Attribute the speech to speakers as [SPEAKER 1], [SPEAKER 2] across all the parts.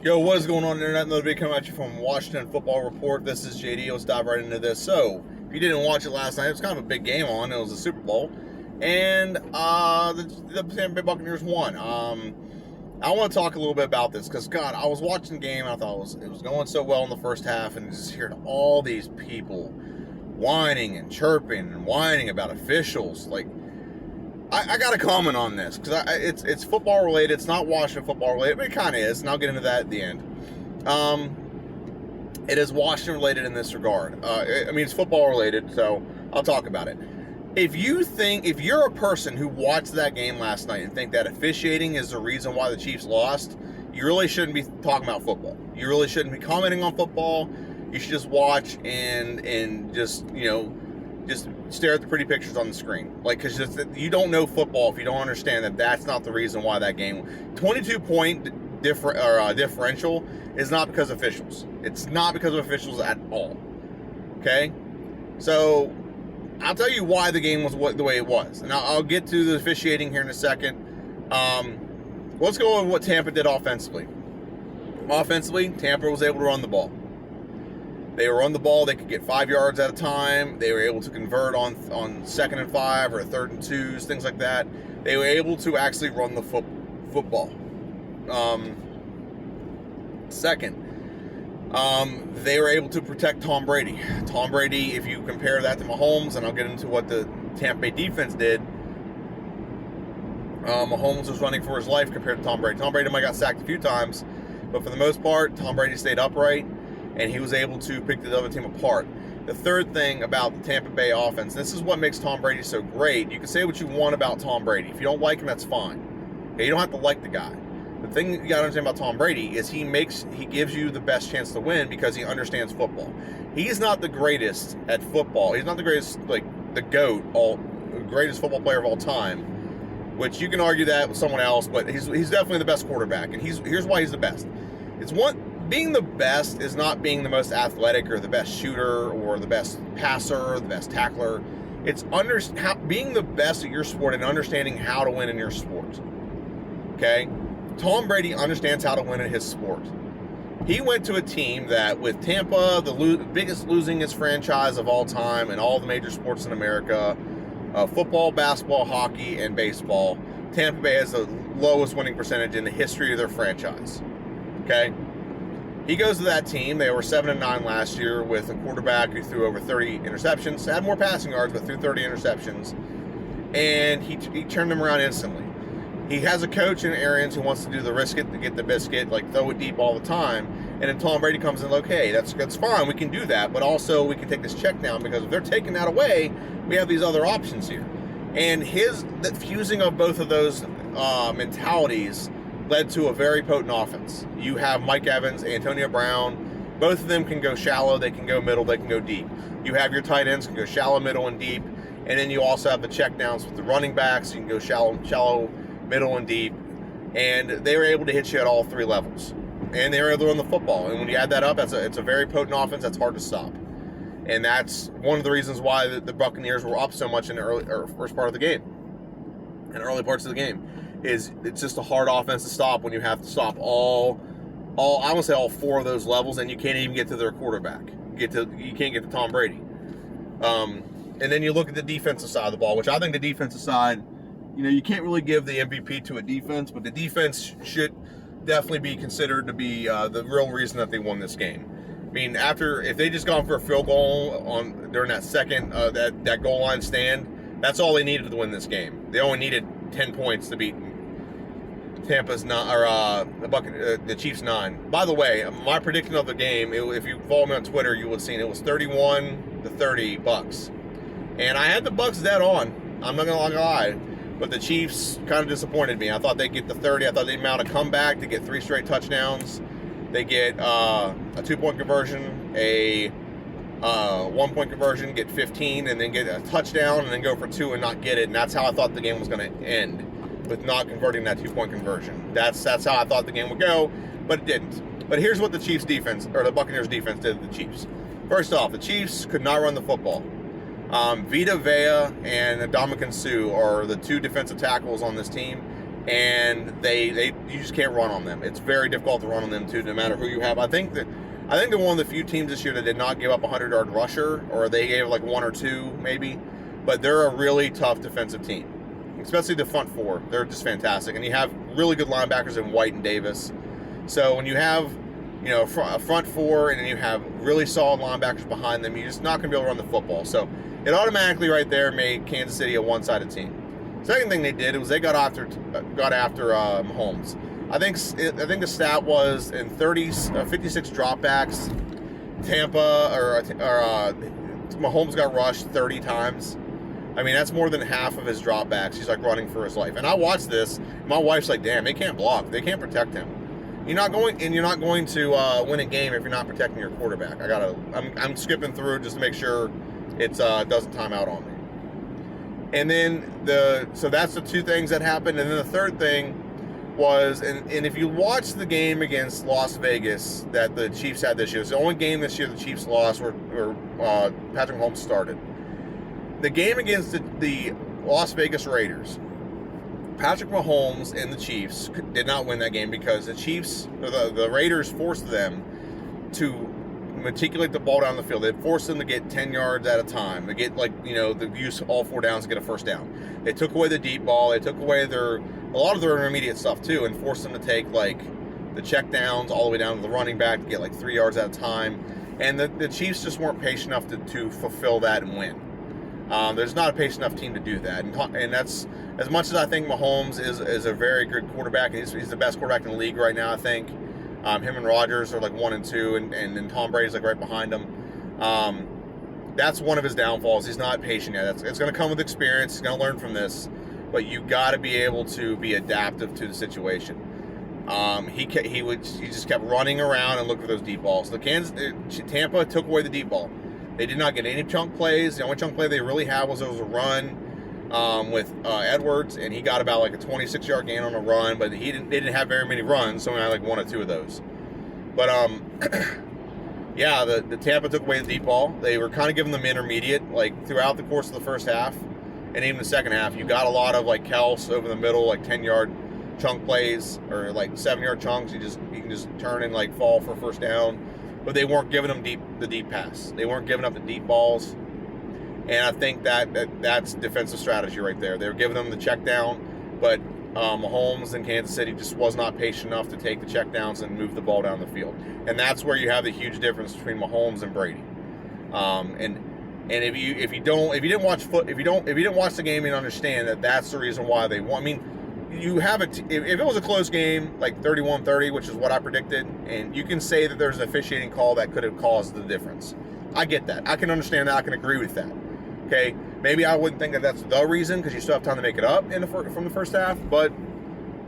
[SPEAKER 1] Yo, what is going on, Internet? Another video coming at you from Washington Football Report. This is JD. Let's dive right into this. So, if you didn't watch it last night, it was kind of a big game on. It was the Super Bowl. And the Tampa Bay Buccaneers won. I want to talk a little bit about this because, God, I was watching the game and I thought it was going so well in the first half, and just hearing all these people whining and chirping and whining about officials. Like, I got to comment on this because it's football related. It's not Washington football related, but it kind of is, and I'll get into that at the end. It is Washington related in this regard. It's football related, so I'll talk about it. If you're a person who watched that game last night and think that officiating is the reason why the Chiefs lost, you really shouldn't be talking about football. You really shouldn't be commenting on football. You should just watch and just stare at the pretty pictures on the screen. Like, because you don't know football if you don't understand that that's not the reason why that game. 22-point differential is not because of officials. It's not because of officials at all. Okay? So, I'll tell you why the game was the way it was. And I'll get to the officiating here in a second. Let's go over what Tampa did offensively. Offensively, Tampa was able to run the ball. They were on the ball. They could get 5 yards at a time. They were able to convert on 2nd and 5 or 3rd and 2s, things like that. They were able to actually run the football. Second, they were able to protect Tom Brady. Tom Brady, if you compare that to Mahomes, and I'll get into what the Tampa Bay defense did, Mahomes was running for his life compared to Tom Brady. Tom Brady might have got sacked a few times, but for the most part, Tom Brady stayed upright, and he was able to pick the other team apart. The third thing about the Tampa Bay offense, this is what makes Tom Brady so great. You can say what you want about Tom Brady. If you don't like him, that's fine. Okay, you don't have to like the guy. The thing you got to understand about Tom Brady is he gives you the best chance to win because he understands football. He's not the greatest at football. He's not the greatest, like the GOAT, greatest football player of all time, which you can argue that with someone else, but he's definitely the best quarterback, and here's why he's the best. Being the best is not being the most athletic or the best shooter or the best passer or the best tackler. It's being the best at your sport and understanding how to win in your sport. Okay? Tom Brady understands how to win in his sport. He went to a team that, with Tampa, the biggest losingest franchise of all time in all the major sports in America, football, basketball, hockey, and baseball, Tampa Bay has the lowest winning percentage in the history of their franchise. Okay? He goes to that team. They were 7-9 last year with a quarterback who threw over 30 interceptions, had more passing yards, but threw 30 interceptions. And he turned them around instantly. He has a coach in Arians who wants to do the risk it to get the biscuit, like throw it deep all the time. And then Tom Brady comes in, okay, that's fine, we can do that, but also we can take this check down because if they're taking that away, we have these other options here. And the fusing of both of those mentalities led to a very potent offense. You have Mike Evans, Antonio Brown. Both of them can go shallow, they can go middle, they can go deep. You have your tight ends can go shallow, middle, and deep. And then you also have the checkdowns with the running backs. You can go shallow, middle, and deep. And they were able to hit you at all three levels. And they were able to run the football. And when you add that up, it's a very potent offense that's hard to stop. And that's one of the reasons why the Buccaneers were up so much in the first part of the game. In early parts of the game. It's just a hard offense to stop when you have to stop all I want to say all four of those levels, and you can't even get to their quarterback. You can't get to Tom Brady. And then you look at the defensive side of the ball, which I think the defensive side, you can't really give the MVP to a defense, but the defense should definitely be considered to be the real reason that they won this game. I mean, if they just gone for a field goal during that second that goal line stand, that's all they needed to win this game. They only needed 10 points to beat Tampa's 9 or the Chiefs 9. By the way, my prediction of the game, if you follow me on Twitter, you would have seen it was 31-30 Bucs, and I had the Bucs dead on. I'm not gonna lie, but the Chiefs kind of disappointed me. I thought they'd get the 30. I thought they'd mount a comeback to get 3 straight touchdowns. They get a 2-point conversion, a 1-point conversion, get 15, and then get a touchdown, and then go for 2 and not get it. And that's how I thought the game was going to end, with not converting that 2-point conversion. That's how I thought the game would go, but it didn't. But here's what the Chiefs defense, or the Buccaneers defense, did to the Chiefs. First off, the Chiefs could not run the football. Vita Vea and Ndamukong Suh are the 2 defensive tackles on this team. and you just can't run on them. It's very difficult to run on them too, no matter who you have. I think they're one of the few teams this year that did not give up a 100-yard rusher, or they gave like one or two maybe, but they're a really tough defensive team, especially the front four. They're just fantastic, and you have really good linebackers in White and Davis. So when you have a front four and then you have really solid linebackers behind them, you're just not going to be able to run the football. So it automatically right there made Kansas City a one-sided team. Second thing they did was they got after Mahomes. I think the stat was in 56 dropbacks, Mahomes got rushed 30 times. I mean, that's more than half of his dropbacks. He's like running for his life. And I watched this. My wife's like, "Damn, they can't block. They can't protect him. You're not going to win a game if you're not protecting your quarterback." I'm skipping through just to make sure it doesn't time out on me. And then so that's the two things that happened. And then the third thing was, and if you watch the game against Las Vegas that the Chiefs had this year, it's the only game this year the Chiefs lost where Patrick Mahomes started. The game against the Las Vegas Raiders, Patrick Mahomes and the Chiefs did not win that game because the Raiders forced them to meticulate the ball down the field. They forced them to get 10 yards at a time. They get the use all four downs to get a first down. They took away the deep ball. They took away a lot of their intermediate stuff too, and forced them to take the check downs all the way down to the running back to get 3 yards at a time. And the Chiefs just weren't patient enough to fulfill that and win. There's not a patient enough team to do that, and that's, as much as I think Mahomes is a very good quarterback, and he's the best quarterback in the league right now. I think him and Rodgers are 1 and 2, and then Tom Brady's right behind him. That's one of his downfalls. He's not patient yet. It's going to come with experience. He's going to learn from this, but you got to be able to be adaptive to the situation. He just kept running around and looking for those deep balls. Tampa took away the deep ball. They did not get any chunk plays. The only chunk play they really had was there was a run with Edwards, and he got about a 26-yard gain on a run, but they didn't have very many runs, so he had 1 or 2 of those. But yeah, the Tampa took away the deep ball. They were kind of giving them intermediate throughout the course of the first half, and even the second half. You got a lot of Kels over the middle, 10-yard chunk plays or 7-yard chunks. You can just turn and fall for a first down. But they weren't giving them the deep pass. They weren't giving up the deep balls. And I think that's defensive strategy right there. They were giving them the check down, but Mahomes in Kansas City just was not patient enough to take the check downs and move the ball down the field. And that's where you have the huge difference between Mahomes and Brady. And if you didn't watch the game and understand that's the reason why they won. I mean, you have if it was a close game, 31-30, which is what I predicted, and you can say that there's an officiating call that could have caused the difference. I get that. I can understand that. I can agree with that. Okay, maybe I wouldn't think that that's the reason because you still have time to make it up from the first half, but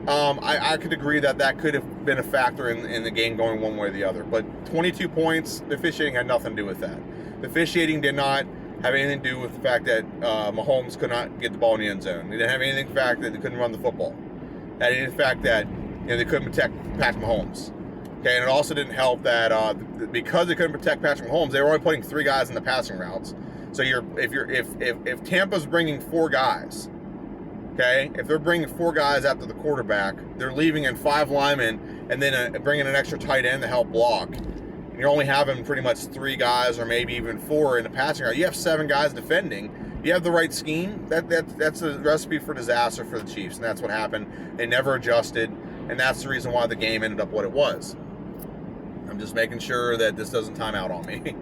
[SPEAKER 1] I could agree that could have been a factor in the game going one way or the other. But 22 points, the officiating had nothing to do with that. The officiating did not have anything to do with the fact that Mahomes could not get the ball in the end zone. It didn't have anything to do with the fact that they couldn't run the football. It had anything to do with the fact that they couldn't protect Patrick Mahomes. Okay, and it also didn't help that because they couldn't protect Patrick Mahomes, they were only putting 3 guys in the passing routes. So if Tampa's bringing 4 guys, okay, if they're bringing 4 guys after the quarterback, they're leaving in 5 linemen and then bringing an extra tight end to help block. You're only having pretty much 3 guys or maybe even 4 in the passing route. You have 7 guys defending. You have the right scheme. That's a recipe for disaster for the Chiefs, and that's what happened. They never adjusted, and that's the reason why the game ended up what it was. I'm just making sure that this doesn't time out on me.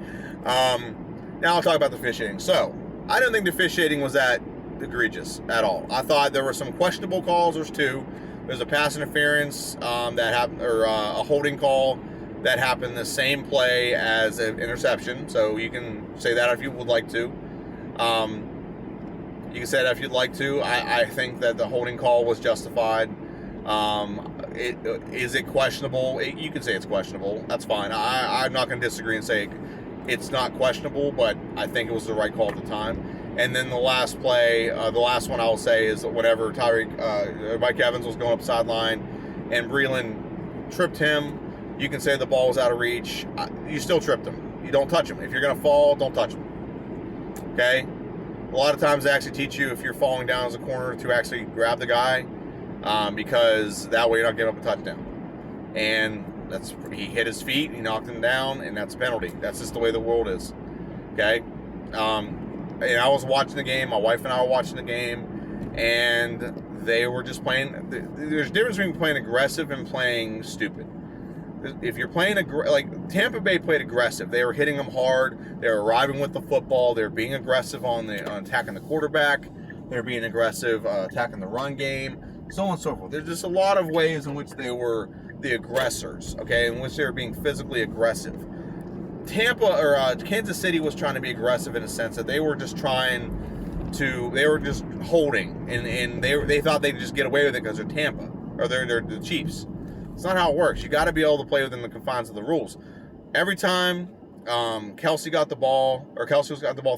[SPEAKER 1] Now I'll talk about the officiating. So I don't think the officiating was that egregious at all. I thought there were some questionable calls. There's 2. There's a pass interference that happened, or a holding call that happened the same play as an interception. So you can say that if you would like to. You can say that if you'd like to. I think that the holding call was justified. Is it questionable? You can say it's questionable. That's fine. I'm not going to disagree and say it's not questionable, but I think it was the right call at the time. And then the last play, the last one I will say is whenever Mike Evans was going up sideline and Breeland tripped him, you can say the ball was out of reach. You still tripped him. You don't touch him. If you're going to fall, don't touch him. Okay? A lot of times they actually teach you if you're falling down as a corner to actually grab the guy. because that way you're not giving up a touchdown. And he hit his feet, he knocked him down, and that's a penalty. That's just the way the world is. Okay? And I was watching the game, my wife and I were watching the game, and they were just playing. There's a difference between playing aggressive and playing stupid. If you're playing like Tampa Bay played aggressive, they were hitting them hard. They were arriving with the football. They were being aggressive on attacking the quarterback. They were being aggressive attacking the run game, so on and so forth. There's just a lot of ways in which they were the aggressors, okay, in which they were being physically aggressive. Kansas City was trying to be aggressive in a sense that they were just they were just holding, and they thought they'd just get away with it because they're Tampa, or they're the Chiefs. It's not how it works. You got to be able to play within the confines of the rules. Every time Kelsey got the ball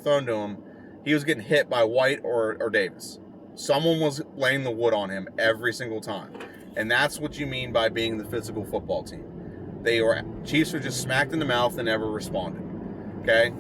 [SPEAKER 1] thrown to him, he was getting hit by White or Davis. Someone was laying the wood on him every single time. And that's what you mean by being the physical football team. Chiefs were just smacked in the mouth and never responded. Okay?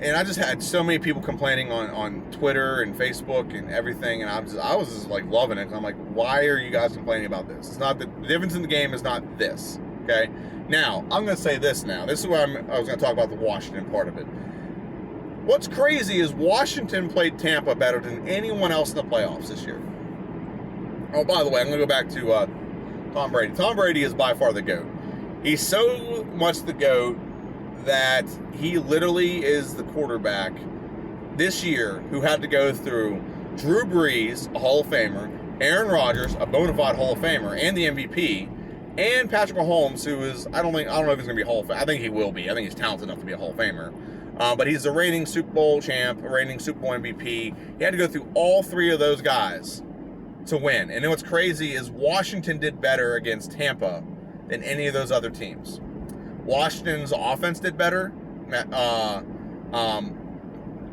[SPEAKER 1] And I just had so many people complaining on Twitter and Facebook and everything, and I was just like loving it. I'm like, why are you guys complaining about this? It's not the difference in the game is not this. Okay? Now, I'm going to say this now. This is where I was going to talk about the Washington part of it. What's crazy is Washington played Tampa better than anyone else in the playoffs this year. Oh, by the way, I'm going to go back to Tom Brady. Tom Brady is by far the GOAT. He's so much the GOAT that he literally is the quarterback this year who had to go through Drew Brees, a Hall of Famer, Aaron Rodgers, a bona fide Hall of Famer, and the MVP, and Patrick Mahomes, who is, I don't know if he's going to be a Hall of Famer. I think he will be. I think he's talented enough to be a Hall of Famer. But he's a reigning Super Bowl champ, a reigning Super Bowl MVP. He had to go through all three of those guys to win. And then what's crazy is Washington did better against Tampa than any of those other teams. Washington's offense did better.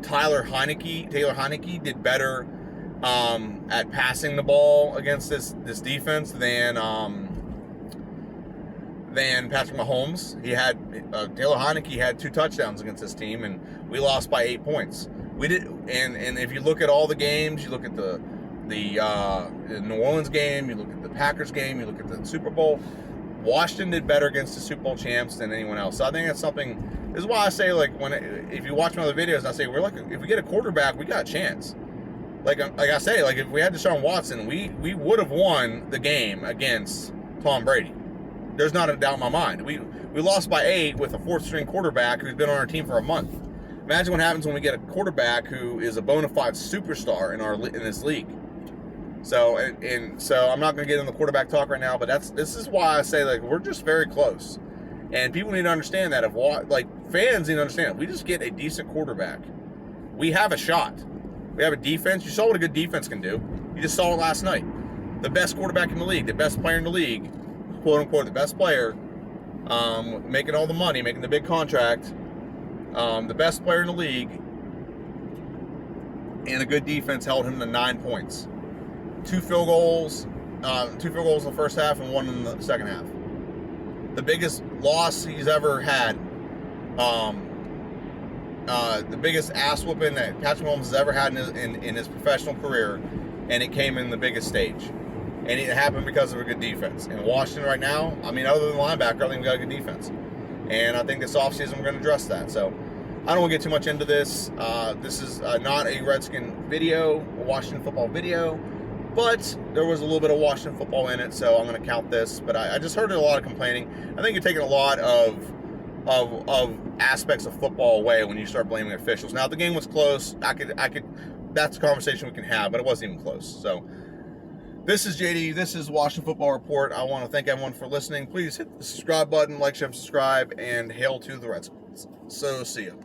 [SPEAKER 1] Taylor Heineke did better at passing the ball against this defense than Patrick Mahomes. Taylor Heineke had 2 touchdowns against this team, and we lost by 8 points. We did, and if you look at all the games, you look at the New Orleans game, you look at the Packers game, you look at the Super Bowl, Washington did better against the Super Bowl champs than anyone else. So I think that's something. This is why I say, like, if you watch my other videos, I say if we get a quarterback, we got a chance. Like I say, like if we had Deshaun Watson, we would have won the game against Tom Brady. There's not a doubt in my mind. We lost by 8 with a 4th-string quarterback who's been on our team for a month. Imagine what happens when we get a quarterback who is a bona fide superstar in this league. So so I'm not going to get into the quarterback talk right now, but this is why I say, like, we're just very close, and people need to understand that. Fans need to understand, if we just get a decent quarterback, we have a shot. We have a defense. You saw what a good defense can do. You just saw it last night. The best quarterback in the league, the best player in the league, quote unquote, the best player, making all the money, making the big contract, the best player in the league, and a good defense held him to 9 points. 2 field goals in the first half and 1 in the second half. The biggest loss he's ever had, the biggest ass whooping that Patrick Mahomes has ever had in his professional career, and it came in the biggest stage. And it happened because of a good defense. In Washington right now, I mean, other than linebacker, I think we got a good defense. And I think this offseason we're going to address that. So I don't want to get too much into this. This is not a Redskin video, a Washington football video. But there was a little bit of Washington football in it, so I'm going to count this. But I just heard a lot of complaining. I think you're taking a lot of aspects of football away when you start blaming officials. Now, if the game was close, I could. That's a conversation we can have, but it wasn't even close. So this is JD. This is Washington Football Report. I want to thank everyone for listening. Please hit the subscribe button, like, share, subscribe, and hail to the Redskins. So see you.